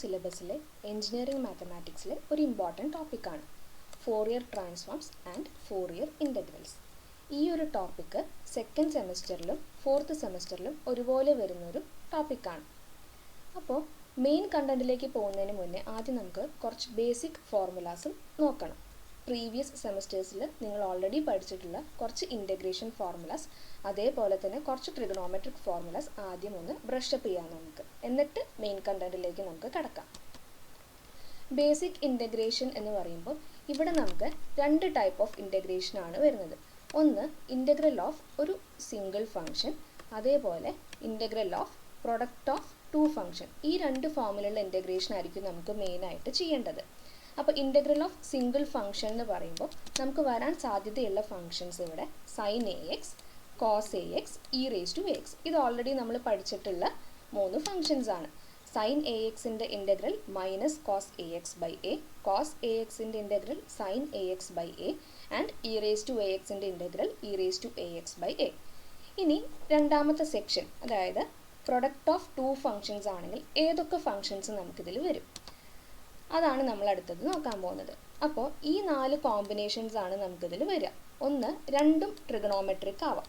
സിലബസിലെ engineering മാത്തമാറ്റിക്സിലെ ഒരു important ടോപ്പിക്കാണ് Fourier transforms and Fourier integrals. ഈ ഒരു ടോപ്പിക്ക് സെക്കൻഡ് സെമസ്റ്ററിലും ഫോർത്ത് സെമസ്റ്ററിലും ഒരുപോലെ വരുന്നൊരു ടോപ്പിക്കാണ്. അപ്പോൾ മെയിൻ കണ്ടൻറ്റിലേക്ക് പോകുന്നതിന് മുന്നേ ആദ്യം നമുക്ക് കുറച്ച് ബേസിക് ഫോർമുലാസും നോക്കണം. പ്രീവിയസ് സെമസ്റ്റേഴ്സിൽ നിങ്ങൾ ഓൾറെഡി പഠിച്ചിട്ടുള്ള കുറച്ച് ഇൻ്റഗ്രേഷൻ ഫോർമുലാസ്, അതേപോലെ തന്നെ കുറച്ച് ട്രിഗണോമെട്രിക് ഫോർമുലാസ് ആദ്യം ഒന്ന് ബ്രഷപ്പ് ചെയ്യാം നമുക്ക്. എന്നിട്ട് മെയിൻ കണ്ടൻറ്റിലേക്ക് നമുക്ക് കടക്കാം. ബേസിക് ഇൻ്റഗ്രേഷൻ എന്ന് പറയുമ്പോൾ ഇവിടെ നമുക്ക് രണ്ട് ടൈപ്പ് ഓഫ് ഇൻ്റഗ്രേഷൻ ആണ് വരുന്നത്. ഒന്ന് ഇൻ്റഗ്രൽ ഓഫ് ഒരു സിംഗിൾ ഫംഗ്ഷൻ, അതേപോലെ integral of product of two function. ഈ രണ്ട് ഫോമിലുള്ള ഇൻ്റഗ്രേഷൻ ആയിരിക്കും നമുക്ക് മെയിനായിട്ട് ചെയ്യേണ്ടത്. അപ്പോൾ ഇൻ്റഗ്രൽ ഓഫ് സിംഗിൾ ഫംഗ്ഷൻ എന്ന് പറയുമ്പോൾ നമുക്ക് വരാൻ സാധ്യതയുള്ള ഫംഗ്ഷൻസ് ഇവിടെ sine a x, cos a x, e raise to a x. ഇത് ഓൾറെഡി നമ്മൾ പഠിച്ചിട്ടുള്ള 3 ഫംഗ്ഷൻസ് ആണ്. സൈൻ എ എക്സിൻ്റെ integral minus cos a x by a, cos a എക്സിൻ്റെ integral sine a x by a, and e raise to a എക്സിൻ്റെ integral e raise to a x by a. ഇനി രണ്ടാമത്തെ section, അതായത് product of two functions ആണെങ്കിൽ ഏതൊക്കെ functions നമുക്കിതിൽ വരും, അതാണ് നമ്മൾ അടുത്തത് നോക്കാൻ പോകുന്നത്. അപ്പോൾ ഈ 4 കോമ്പിനേഷൻസ് ആണ് നമുക്കിതിൽ വരിക. ഒന്ന് രണ്ടും ട്രിഗണോമെട്രിക് ആവാം.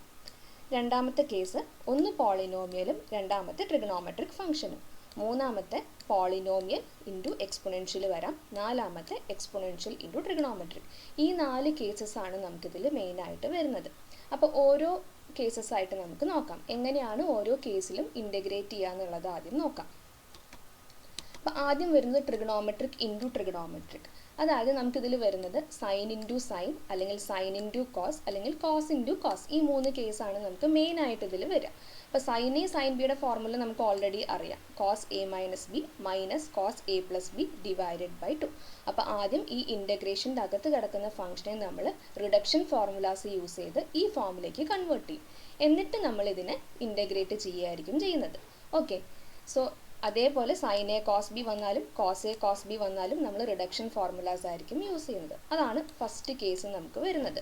രണ്ടാമത്തെ കേസ് ഒന്ന് പോളിനോമിയലും രണ്ടാമത്തെ ട്രിഗണോമെട്രിക് ഫംഗ്ഷനും. മൂന്നാമത്തെ പോളിനോമിയൽ ഇൻറ്റു എക്സ്പൊണൻഷ്യൽ വരാം. നാലാമത്തെ എക്സ്പൊണൻഷ്യൽ ഇൻറ്റു ട്രിഗണോമെട്രിക്. ഈ 4 കേസസ് ആണ് നമുക്കിതിൽ മെയിനായിട്ട് വരുന്നത്. അപ്പോൾ ഓരോ കേസസ് ആയിട്ട് നമുക്ക് നോക്കാം. എങ്ങനെയാണ് ഓരോ കേസിലും ഇൻ്റഗ്രേറ്റ് ചെയ്യുക എന്നുള്ളത് ആദ്യം നോക്കാം. അപ്പോൾ ആദ്യം വരുന്നത് ട്രിഗണോമെട്രിക് ഇൻറ്റു ട്രിഗണോമെട്രിക്. അതായത് നമുക്കിതിൽ വരുന്നത് സൈൻ ഇൻറ്റു സൈൻ, അല്ലെങ്കിൽ സൈൻ ഇൻറ്റു കോസ്, അല്ലെങ്കിൽ കോസ് ഇൻറ്റു കോസ്. ഈ 3 കേസാണ് നമുക്ക് മെയിനായിട്ട് ഇതിൽ വരിക. അപ്പോൾ സൈൻ എ സൈൻ ബിയുടെ ഫോർമുല നമുക്ക് ഓൾറെഡി അറിയാം. Cos A minus B minus cos A plus B divided by 2. അപ്പോൾ ആദ്യം ഈ ഇൻ്റഗ്രേഷൻ്റെ അകത്ത് കിടക്കുന്ന ഫംഗ്ഷനെ നമ്മൾ റിഡക്ഷൻ ഫോർമുലാസ് യൂസ് ചെയ്ത് ഈ ഫോമിലേക്ക് കൺവേർട്ട് ചെയ്യും. എന്നിട്ട് നമ്മൾ ഇതിനെ ഇൻ്റഗ്രേറ്റ് ചെയ്യുകയായിരിക്കും ചെയ്യുന്നത്. ഓക്കെ, സോ അതേപോലെ സൈൻ എ കോസ് ബി വന്നാലും കോസ് എ കോസ് ബി വന്നാലും നമ്മൾ റിഡക്ഷൻ ഫോർമുലാസ് ആയിരിക്കും യൂസ് ചെയ്യുന്നത്. അതാണ് ഫസ്റ്റ് കേസ് നമുക്ക് വരുന്നത്.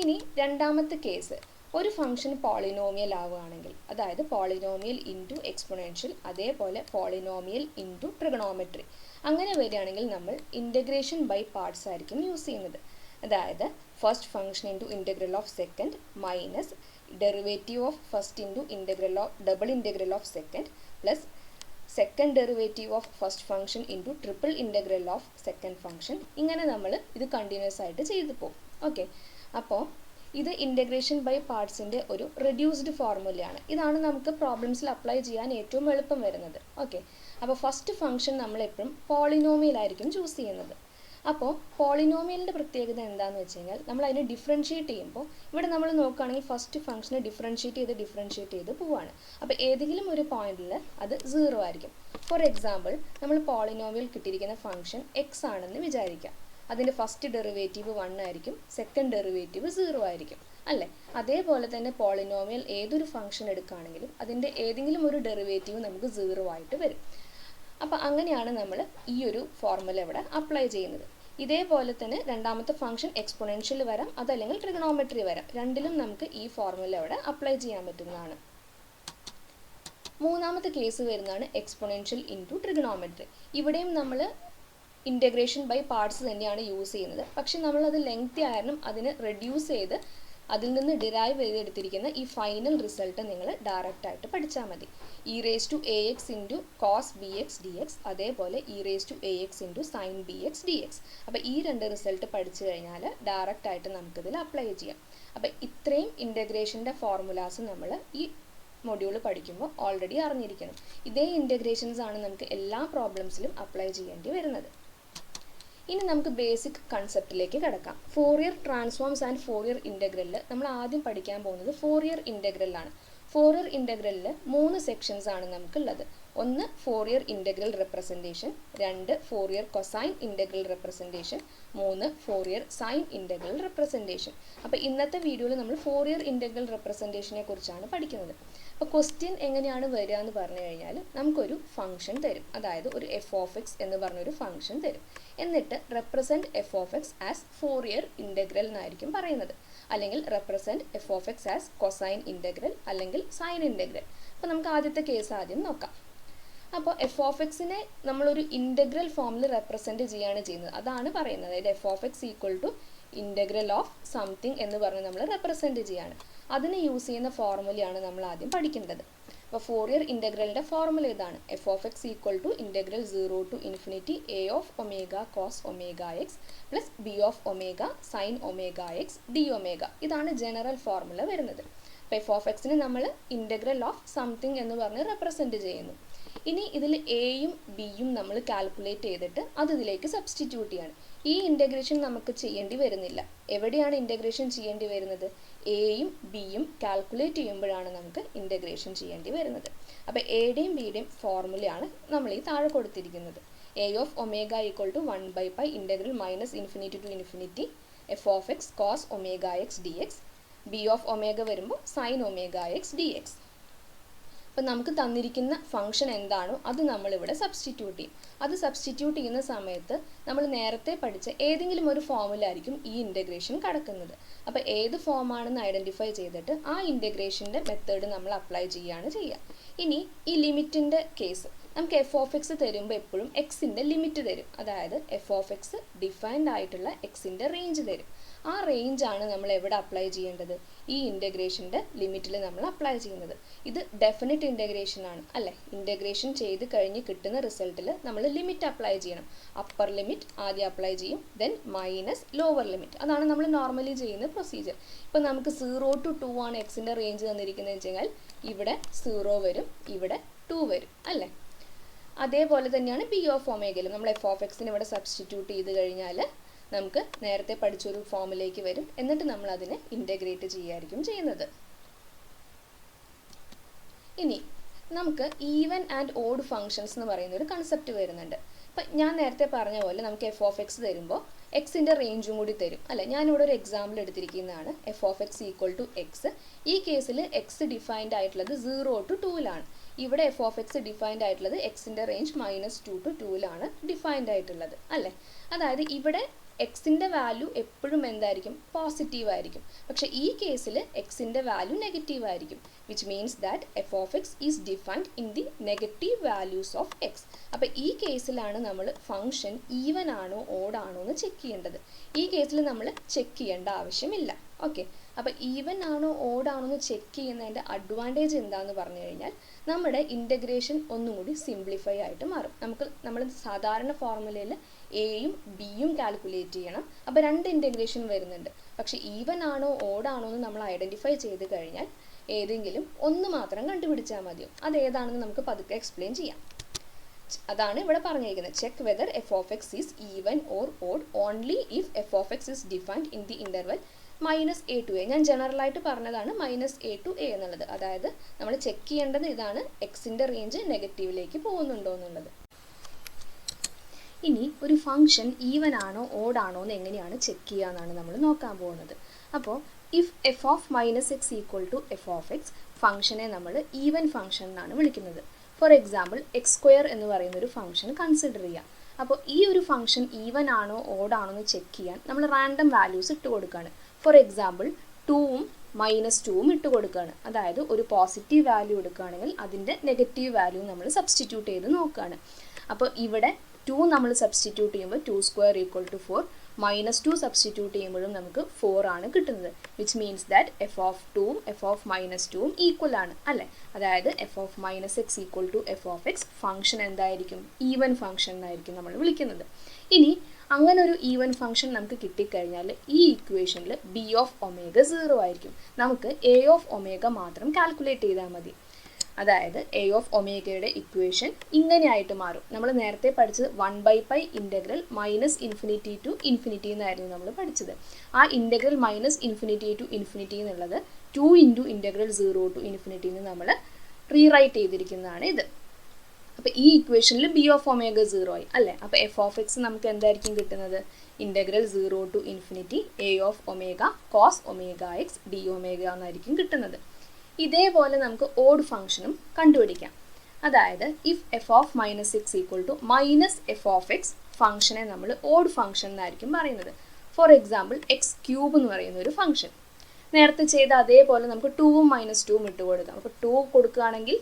ഇനി രണ്ടാമത്തെ കേസ്, ഒരു ഫംഗ്ഷൻ പോളിനോമിയൽ ആവുകയാണെങ്കിൽ, അതായത് പോളിനോമിയൽ ഇൻറ്റു എക്സ്പൊണൻഷ്യൽ, അതേപോലെ പോളിനോമിയൽ ഇൻറ്റു ട്രിഗണോമെട്രി, അങ്ങനെ വരികയാണെങ്കിൽ നമ്മൾ ഇൻ്റഗ്രേഷൻ ബൈ പാർട്സ് ആയിരിക്കും യൂസ് ചെയ്യുന്നത്. അതായത് first function into integral of second minus derivative of first into integral of double integral of second plus second derivative of first function into triple integral of second function. ഇങ്ങനെ നമ്മൾ ഇത് continuous ആയിട്ട് ചെയ്തു പോകും. Okay, അപ്പോൾ ഇത് integration by പാർട്സിൻ്റെ ഒരു reduced ഫോർമുലയാണ്. ഇതാണ് നമുക്ക് പ്രോബ്ലംസിൽ അപ്ലൈ ചെയ്യാൻ ഏറ്റവും എളുപ്പം വരുന്നത്. ഓക്കെ, അപ്പോൾ ഫസ്റ്റ് ഫംഗ്ഷൻ നമ്മളെപ്പോഴും പോളിനോമിയലായിരിക്കും ചൂസ് ചെയ്യുന്നത്. അപ്പോൾ പോളിനോമിയലിൻ്റെ പ്രത്യേകത എന്താണെന്ന് വെച്ച് കഴിഞ്ഞാൽ നമ്മൾ അതിനെ ഡിഫറൻഷ്യേറ്റ് ചെയ്യുമ്പോൾ ഇവിടെ നമ്മൾ നോക്കുകയാണെങ്കിൽ ഫസ്റ്റ് ഫംഗ്ഷനെ ഡിഫറൻഷ്യേറ്റ് ചെയ്ത് പോവുകയാണ്. അപ്പോൾ ഏതെങ്കിലും ഒരു പോയിന്റിൽ അത് 0 ആയിരിക്കും. ഫോർ എക്സാമ്പിൾ, നമ്മൾ പോളിനോമിയൽ കിട്ടിയിരിക്കുന്ന ഫംഗ്ഷൻ എക്സ് ആണെന്ന് വിചാരിക്കാം. അതിൻ്റെ ഫസ്റ്റ് ഡെറിവേറ്റീവ് 1 ആയിരിക്കും, സെക്കൻഡ് ഡെറിവേറ്റീവ് 0 ആയിരിക്കും, അല്ലേ? അതേപോലെ തന്നെ പോളിനോമിയൽ ഏതൊരു ഫംഗ്ഷൻ എടുക്കുകയാണെങ്കിലും അതിൻ്റെ ഏതെങ്കിലും ഒരു ഡെറിവേറ്റീവ് നമുക്ക് 0 ആയിട്ട് വരും. അപ്പോൾ അങ്ങനെയാണ് നമ്മൾ ഈ ഒരു ഫോർമുല ഇവിടെ അപ്ലൈ ചെയ്യുന്നത്. ഇതേപോലെ തന്നെ രണ്ടാമത്തെ ഫംഗ്ഷൻ എക്സ്പൊണൻഷ്യൽ വരാം, അതല്ലെങ്കിൽ ട്രിഗണോമെട്രി വരാം. രണ്ടിലും നമുക്ക് ഈ ഫോർമുല ഇവിടെ അപ്ലൈ ചെയ്യാൻ പറ്റുന്നതാണ്. മൂന്നാമത്തെ കേസ് വരുന്നതാണ് എക്സ്പൊണൻഷ്യൽ ഇൻറ്റു ട്രിഗണോമെട്രി. ഇവിടെയും നമ്മൾ ഇൻ്റഗ്രേഷൻ ബൈ പാർട്സ് തന്നെയാണ് യൂസ് ചെയ്യുന്നത്. പക്ഷെ നമ്മളത് ലെങ്തി ആയിരുന്നു അതിന് റെഡ്യൂസ് ചെയ്ത് അതിൽ നിന്ന് ഡിറൈവ് ചെയ്തെടുത്തിരിക്കുന്ന ഈ ഫൈനൽ റിസൾട്ട് നിങ്ങൾ ഡയറക്റ്റായിട്ട് പഠിച്ചാൽ മതി. E raise to a x into cos b x d x, അതേപോലെ e raise to a x into sine b x d x. അപ്പോൾ ഈ 2 റിസൾട്ട് പഠിച്ചു കഴിഞ്ഞാൽ ഡയറക്റ്റായിട്ട് നമുക്കിതിൽ അപ്ലൈ ചെയ്യാം. അപ്പോൾ ഇത്രയും ഇൻ്റഗ്രേഷൻ്റെ ഫോർമുലാസ് നമ്മൾ ഈ മൊഡ്യൂൾ പഠിക്കുമ്പോൾ ഓൾറെഡി അറിഞ്ഞിരിക്കണം. ഇതേ ഇൻ്റഗ്രേഷൻസ് ആണ് നമുക്ക് എല്ലാ പ്രോബ്ലംസിലും അപ്ലൈ ചെയ്യേണ്ടി വരുന്നത്. ഇനി നമുക്ക് ബേസിക് കൺസെപ്റ്റിലേക്ക് കിടക്കാം. ഫോറിയർ ട്രാൻസ്ഫോംസ് ആൻഡ് ഫോറിയർ ഇൻ്റഗ്രലിൽ നമ്മൾ ആദ്യം പഠിക്കാൻ പോകുന്നത് ഫോറിയർ ഇൻ്റഗ്രലാണ്. ഫോറിയർ ഇൻ്റഗ്രലിൽ 3 സെക്ഷൻസ് ആണ് നമുക്കുള്ളത്. ഒന്ന് Fourier integral representation, 2 Fourier cosine integral representation, 3 Fourier sine integral representation. അപ്പോൾ ഇന്നത്തെ വീഡിയോയിൽ നമ്മൾ ഫോറിയർ ഇൻ്റഗ്രൽ റെപ്രസെൻറ്റേഷനെ കുറിച്ചാണ് പഠിക്കുന്നത്. അപ്പോൾ ക്വസ്റ്റ്യൻ എങ്ങനെയാണ് വരിക എന്ന് പറഞ്ഞു കഴിഞ്ഞാൽ നമുക്കൊരു ഫംഗ്ഷൻ തരും, അതായത് ഒരു എഫ് ഓഫ് എക്സ് എന്ന് പറഞ്ഞൊരു ഫംഗ്ഷൻ തരും. എന്നിട്ട് represent F of X as Fourier integral എന്നായിരിക്കും പറയുന്നത്, അല്ലെങ്കിൽ represent F of X as cosine integral അല്ലെങ്കിൽ സൈൻ ഇൻ്റഗ്രൽ. അപ്പോൾ നമുക്ക് ആദ്യത്തെ കേസ് ആദ്യം നോക്കാം. അപ്പോൾ എഫ് ഓഫ് എക്സിനെ നമ്മളൊരു ഇൻ്റഗ്രൽ ഫോമിൽ റെപ്രസെൻറ്റ് ചെയ്യുകയാണ് ചെയ്യുന്നത്. അതാണ് പറയുന്നത്. അതായത് F of X equal to integral of something എന്ന് പറഞ്ഞ് നമ്മൾ റെപ്രസെൻറ്റ് ചെയ്യുകയാണ്. അതിന് യൂസ് ചെയ്യുന്ന ഫോർമുലയാണ് നമ്മൾ ആദ്യം പഠിക്കേണ്ടത്. അപ്പോൾ ഫോറിയർ ഇൻ്റഗ്രലിൻ്റെ ഫോർമുല ഇതാണ്. F of X equal to integral 0 to infinity A of omega cos omega X plus B of omega sine omega X D omega. ഇതാണ് ജനറൽ ഫോർമുല വരുന്നത്. അപ്പോൾ എഫ് ഓഫ് എക്സിനെ നമ്മൾ ഇൻ്റഗ്രൽ ഓഫ് സംതിങ് എന്ന് പറഞ്ഞ് represent ചെയ്യുന്നു. ഇനി ഇതിൽ എയും ബിയും നമ്മൾ കാൽക്കുലേറ്റ് ചെയ്തിട്ട് അത് ഇതിലേക്ക് സബ്സ്റ്റിറ്റ്യൂട്ട് ചെയ്യാണ്. ഈ ഇൻ്റഗ്രേഷൻ നമുക്ക് ചെയ്യേണ്ടി വരുന്നില്ല. എവിടെയാണ് ഇൻ്റഗ്രേഷൻ ചെയ്യേണ്ടി വരുന്നത്? എയും ബിയും കാൽക്കുലേറ്റ് ചെയ്യുമ്പോഴാണ് നമുക്ക് ഇൻ്റഗ്രേഷൻ ചെയ്യേണ്ടി വരുന്നത്. അപ്പോൾ എയുടെയും ബിയുടെയും ഫോർമുലയാണ് നമ്മൾ ഈ താഴെ കൊടുത്തിരിക്കുന്നത്. A of omega equal to 1/π integral minus infinity to infinity f of x cos omega X d x, b of omega വരുമ്പോൾ sine omega X d x. അപ്പോൾ നമുക്ക് തന്നിരിക്കുന്ന ഫംഗ്ഷൻ എന്താണോ അത് നമ്മളിവിടെ സബ്സ്റ്റിറ്റ്യൂട്ട് ചെയ്യും. അത് സബ്സ്റ്റിറ്റ്യൂട്ട് ചെയ്യുന്ന സമയത്ത് നമ്മൾ നേരത്തെ പഠിച്ച ഏതെങ്കിലും ഒരു ഫോമിലായിരിക്കും ഈ ഇൻ്റഗ്രേഷൻ കിടക്കുന്നത്. അപ്പോൾ ഏത് ഫോമാണെന്ന് ഐഡൻറ്റിഫൈ ചെയ്തിട്ട് ആ ഇൻ്റഗ്രേഷൻ്റെ മെത്തേഡ് നമ്മൾ അപ്ലൈ ചെയ്യുകയാണ് ചെയ്യുക. ഇനി ഈ ലിമിറ്റിൻ്റെ കേസ്, നമുക്ക് എഫ് ഓഫ് എക്സ് തരുമ്പോൾ എപ്പോഴും എക്സിൻ്റെ ലിമിറ്റ് തരും. അതായത് എഫ് ഓഫ് എക്സ് ഡിഫൈൻഡ് ആയിട്ടുള്ള എക്സിൻ്റെ റേഞ്ച് തരും. ആ റേഞ്ചാണ് നമ്മൾ എവിടെ അപ്ലൈ ചെയ്യേണ്ടത്? ഈ ഇൻ്റഗ്രേഷൻ്റെ ലിമിറ്റിൽ നമ്മൾ അപ്ലൈ ചെയ്യുന്നത്. ഇത് ഡെഫിനിറ്റ് ഇൻ്റഗ്രേഷൻ ആണ് അല്ലേ? ഇൻ്റഗ്രേഷൻ ചെയ്ത് കഴിഞ്ഞ് കിട്ടുന്ന റിസൾട്ടിൽ നമ്മൾ ലിമിറ്റ് അപ്ലൈ ചെയ്യണം. അപ്പർ ലിമിറ്റ് ആദ്യം അപ്ലൈ ചെയ്യും, ദെൻ മൈനസ് ലോവർ ലിമിറ്റ്. അതാണ് നമ്മൾ നോർമലി ചെയ്യുന്ന പ്രൊസീജിയർ. ഇപ്പോൾ നമുക്ക് 0 to 2 ആണ് എക്സിൻ്റെ റേഞ്ച് തന്നിരിക്കുന്നത് വെച്ച് കഴിഞ്ഞാൽ ഇവിടെ 0 വരും, ഇവിടെ 2 വരും അല്ലേ? അതേപോലെ തന്നെയാണ് ബി ഓഫ് ഒമേഗയിലും. നമ്മൾ എഫ് ഓഫ് എക്സിന് ഇവിടെ സബ്സ്റ്റിറ്റ്യൂട്ട് ചെയ്ത് കഴിഞ്ഞാൽ നമുക്ക് നേരത്തെ പഠിച്ചൊരു ഫോമിലേക്ക് വരും. എന്നിട്ട് നമ്മൾ അതിനെ ഇൻ്റഗ്രേറ്റ് ചെയ്യുകയായിരിക്കും ചെയ്യുന്നത്. ഇനി നമുക്ക് ഈവൻ ആൻഡ് ഓഡ് ഫങ്ഷൻസ് എന്ന് പറയുന്ന ഒരു കൺസെപ്റ്റ് വരുന്നുണ്ട്. അപ്പം ഞാൻ നേരത്തെ പറഞ്ഞ പോലെ നമുക്ക് എഫ് ഓഫ് എക്സ് തരുമ്പോൾ എക്സിൻ്റെ റേഞ്ചും കൂടി തരും അല്ലേ? ഞാനിവിടെ ഒരു എക്സാമ്പിൾ എടുത്തിരിക്കുന്നതാണ്. F of X equal to x. ഈ കേസിൽ എക്സ് ഡിഫൈൻഡ് ആയിട്ടുള്ളത് 0 to 2 ഇവിടെ എഫ് ഓഫ് എക്സ് ഡിഫൈൻഡ് ആയിട്ടുള്ളത് എക്സിൻ്റെ റേഞ്ച് -2 to 2 ഡിഫൈൻഡ് ആയിട്ടുള്ളത് അല്ലേ? അതായത് ഇവിടെ എക്സിൻ്റെ വാല്യൂ എപ്പോഴും എന്തായിരിക്കും? പോസിറ്റീവ് ആയിരിക്കും. പക്ഷേ ഈ കേസിൽ എക്സിൻ്റെ വാല്യൂ നെഗറ്റീവ് ആയിരിക്കും. Which means that f of X is defined in the negative values of X. അപ്പോൾ ഈ കേസിലാണ് നമ്മൾ ഫംഗ്ഷൻ ഈവൻ ആണോ ഓഡ് ആണോ എന്ന് ചെക്ക് ചെയ്യേണ്ടത്. ഈ കേസിൽ നമ്മൾ ചെക്ക് ചെയ്യേണ്ട ആവശ്യമില്ല. ഓക്കെ, അപ്പോൾ ഈവൻ ആണോ ഓഡ് ആണോ എന്ന് ചെക്ക് ചെയ്യുന്നതിൻ്റെ അഡ്വാൻറ്റേജ് എന്താണെന്ന് പറഞ്ഞു കഴിഞ്ഞാൽ നമ്മുടെ ഇൻ്റഗ്രേഷൻ ഒന്നും കൂടി സിംപ്ലിഫൈ ആയിട്ട് മാറും. നമ്മൾ സാധാരണ ഫോർമുലയിൽ എയും ബിയും കാൽക്കുലേറ്റ് ചെയ്യണം. അപ്പോൾ 2 ഇൻ്റഗ്രേഷൻ വരുന്നുണ്ട്. പക്ഷേ ഈവൻ ആണോ ഓഡ് ആണോ എന്ന് നമ്മൾ ഐഡൻറ്റിഫൈ ചെയ്ത് കഴിഞ്ഞാൽ ഏതെങ്കിലും ഒന്ന് മാത്രം കണ്ടുപിടിച്ചാൽ മതിയോ? അതേതാണെന്ന് നമുക്ക് പതുക്കെ എക്സ്പ്ലെയിൻ ചെയ്യാം. അതാണ് ഇവിടെ പറഞ്ഞിരിക്കുന്നത്. Check whether F of X is even or odd only if F of X is defined in the interval -a to a. ഞാൻ ജനറലായിട്ട് പറഞ്ഞതാണ് -a to a എന്നുള്ളത്. അതായത് നമ്മൾ ചെക്ക് ചെയ്യേണ്ടത് ഇതാണ്, എക്സിൻ്റെ റേഞ്ച് നെഗറ്റീവിലേക്ക് പോകുന്നുണ്ടോ എന്നുള്ളത്. ഇനി ഒരു ഫംഗ്ഷൻ ഈവൻ ആണോ ഓഡ് ആണോ എന്ന് എങ്ങനെയാണ് ചെക്ക് ചെയ്യുക എന്നാണ് നമ്മൾ നോക്കാൻ പോകുന്നത്. അപ്പോൾ if F of -x equal to F of X, ഫംഗ്ഷനെ നമ്മൾ ഈവൻ ഫംഗ്ഷൻ എന്നാണ് വിളിക്കുന്നത്. ഫോർ എക്സാമ്പിൾ x² എന്ന് പറയുന്ന ഒരു ഫംഗ്ഷൻ കൺസിഡർ ചെയ്യാം. അപ്പോൾ ഈ ഒരു ഫംഗ്ഷൻ ഈവൻ ആണോ ഓഡ് ആണോ എന്ന് ചെക്ക് ചെയ്യാൻ നമ്മൾ റാൻഡം വാല്യൂസ് ഇട്ട് കൊടുക്കുകയാണ്. ഫോർ എക്സാമ്പിൾ 2ഉം -2ഉം ഇട്ട് കൊടുക്കുകയാണ്. അതായത് ഒരു പോസിറ്റീവ് വാല്യൂ എടുക്കുകയാണെങ്കിൽ അതിൻ്റെ നെഗറ്റീവ് വാല്യൂ നമ്മൾ സബ്സ്റ്റിറ്റ്യൂട്ട് ചെയ്ത് നോക്കുകയാണ്. അപ്പോൾ ഇവിടെ 2 നമ്മൾ സബ്സ്റ്റിറ്റ്യൂട്ട് ചെയ്യുമ്പോൾ 2² = 4, -2 സബ്സ്റ്റിറ്റ്യൂട്ട് ചെയ്യുമ്പോഴും നമുക്ക് 4 ആണ് കിട്ടുന്നത്. Which means that f of 2ഉം എഫ് ഓഫ് -2ഉം ഈക്വൽ ആണ് അല്ലേ? അതായത് F of -x equal to F of x, function എന്തായിരിക്കും? ഈവൻ ഫംഗ്ഷൻ എന്നായിരിക്കും നമ്മൾ വിളിക്കുന്നത്. ഇനി അങ്ങനെ ഒരു ഈവൻ ഫംഗ്ഷൻ നമുക്ക് കിട്ടിക്കഴിഞ്ഞാൽ ഈ ഇക്വേഷനിൽ ബി ഓഫ് ഒമേഗ 0 ആയിരിക്കും. നമുക്ക് എ ഓഫ് ഒമേഗ മാത്രം കാൽക്കുലേറ്റ് ചെയ്താൽ മതി. അതായത് എ ഓഫ് ഒമേഗയുടെ ഇക്വേഷൻ ഇങ്ങനെയായിട്ട് മാറും. നമ്മൾ നേരത്തെ പഠിച്ചത് 1/π ഇൻ്റഗ്രൽ -∞ to ∞ എന്നായിരുന്നു നമ്മൾ പഠിച്ചത്. ആ ഇൻ്റഗ്രൽ -∞ to ∞ എന്നുള്ളത് 2 × ഇൻ്റഗ്രൽ 0 to ∞ എന്ന് നമ്മൾ റീറൈറ്റ് ചെയ്തിരിക്കുന്നതാണ് ഇത്. അപ്പോൾ ഈ ഇക്വേഷനിൽ ബി ഓഫ് ഒമേഗ 0 ആയി അല്ലേ? അപ്പോൾ എഫ് ഓഫ് എക്സ് നമുക്ക് എന്തായിരിക്കും കിട്ടുന്നത്? Integral 0 to ∞ A of omega cos omega X D omega എന്നായിരിക്കും കിട്ടുന്നത്. ഇതേപോലെ നമുക്ക് ഓഡ് ഫംഗ്ഷനും കണ്ടുപിടിക്കാം. അതായത് if F of -x equal to -f of X, ഫംഗ്ഷനെ നമ്മൾ ഓഡ് ഫംഗ്ഷൻ എന്നായിരിക്കും പറയുന്നത്. ഫോർ എക്സാമ്പിൾ x³ എന്ന് പറയുന്ന ഒരു ഫംഗ്ഷൻ നേരത്തെ ചെയ്ത അതേപോലെ നമുക്ക് 2ഉം -2ഉം ഇട്ട് കൊടുക്കാം. അപ്പോൾ 2 കൊടുക്കുകയാണെങ്കിൽ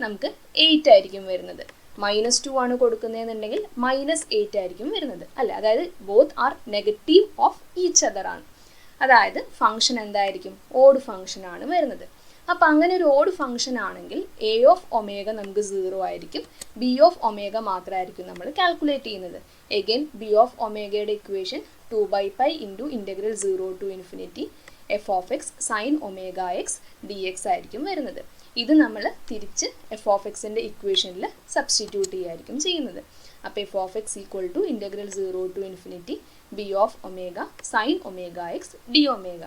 നമുക്ക് 8 ആയിരിക്കും വരുന്നത്. -2 ആണ് കൊടുക്കുന്നതെന്നുണ്ടെങ്കിൽ -8 ആയിരിക്കും വരുന്നത് അല്ലേ. അതായത് both are negative of each other ആണ്. അതായത് ഫംഗ്ഷൻ എന്തായിരിക്കും, ഓഡ് ഫംഗ്ഷൻ ആണ് വരുന്നത്. അപ്പം അങ്ങനെ ഒരു ഓഡ് ഫംഗ്ഷൻ ആണെങ്കിൽ എ ഓഫ് ഒമേഗ നമുക്ക് 0 ആയിരിക്കും, ബി ഓഫ് ഒമേഗ മാത്രമായിരിക്കും നമ്മൾ കാൽക്കുലേറ്റ് ചെയ്യുന്നത്. എഗെയിൻ ബി ഓഫ് ഒമേഗയുടെ equation 2/π into integral 0 to infinity f of x sine omega X d x ആയിരിക്കും വരുന്നത്. ഇത് നമ്മൾ തിരിച്ച് എഫ് ഓഫ് എക്സിൻ്റെ ഇക്വേഷനിൽ സബ്സ്റ്റിറ്റ്യൂട്ട് ചെയ്യുകയായിരിക്കും ചെയ്യുന്നത്. അപ്പോൾ f of X equal to integral 0 to infinity b of omega sine omega X D omega.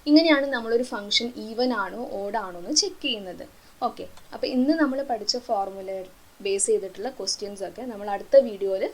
ഇങ്ങനെയാണ് നമ്മളൊരു ഫംഗ്ഷൻ ഈവൻ ആണോ ഓഡ് ആണോ എന്ന് ചെക്ക് ചെയ്യുന്നത്. ഓക്കെ, അപ്പോൾ ഇന്ന് നമ്മൾ പഠിച്ച ഫോർമുല ബേസ് ചെയ്തിട്ടുള്ള ക്വസ്റ്റ്യൻസ് ഒക്കെ നമ്മൾ അടുത്ത വീഡിയോയിൽ